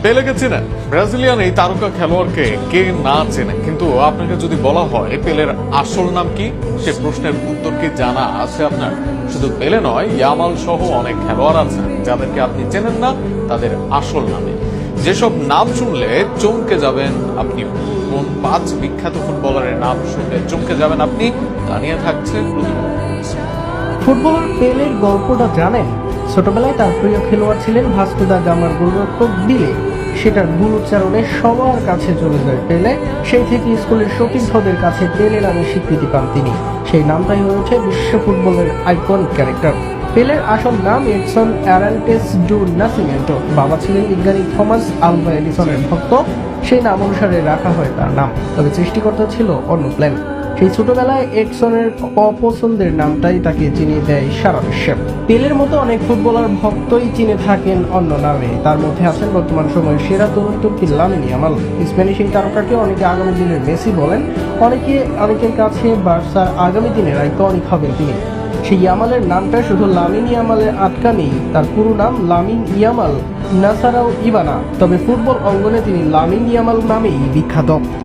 পেলেকে চেনেন? ব্রাজিলিয়ান এই তারকা খেলোয়াড়কে কে না চেনে, কিন্তু আপনাকে যদি বলা হয় পেলের আসল নাম কি, সে প্রশ্নের উত্তর কি জানা আছে আপনার? শুধু পেলে নয়, ইয়ামাল সহ অনেক খেলোয়াড় আছেন যাদেরকে আপনি চেনেন না তাদের আসল নামে। যেসব নাম শুনলে চমকে যাবেন আপনি, কোন 5 বিখ্যাত ফুটবলারের নাম শুনলে চমকে যাবেন আপনি, তা নিয়ে থাকছে প্রতিবেদন। ফুটবলার পেলের গল্পটা জানেন? ছোটবেলায় তার প্রিয় খেলোয়াড় ছিলেন ভাস্কো দা গামার গোলরক্ষক দিলে। সেটার ভুল উচ্চারণে সবার কাছে চলে যায় পেলে। সেই থেকে স্কুলের সতীর্থদের কাছে পেলে নামে স্বীকৃতি পান তিনি। সেই নামটাই হয়ে ওঠে বিশ্ব ফুটবলের আইকনিক ক্যারেক্টার। পেলের আসল নাম এডসন অ্যারান্টেস ডু নাসিমেন্টো। বাবা ছিলেন বিজ্ঞানী থমাস আলভা এডিসনের ভক্ত। সেই নাম অনুসারে রাখা হয় তার নাম, তবে সৃষ্টিকর্তা ছিল অন্য প্ল্যান। সেই ছোটবেলায় এডসনের অপছন্দের নামটাই তাকে চিনিয়ে দেয় সারা বিশ্বে। পেলের মতো অনেক ফুটবলার ভক্তই চিনে থাকেন অন্য নামে। তার মধ্যে আছেন বর্তমান সময়ের সেরা তরুণ তুর্কি লামিন ইয়ামাল। স্প্যানিশ এই তারকাকে অনেকে আগামী দিনের মেসি বলেন। অনেকের কাছে বার্সার আগামী দিনের আইকনিক হবেন তিনি। সেই ইয়ামালের নামটা শুধু লামিন ইয়ামালে আটকা নেই, তার পুরো নাম লামিন ইয়ামাল নাসারাউ ইবানা। তবে ফুটবল অঙ্গনে তিনি লামিন ইয়ামাল নামেই বিখ্যাত।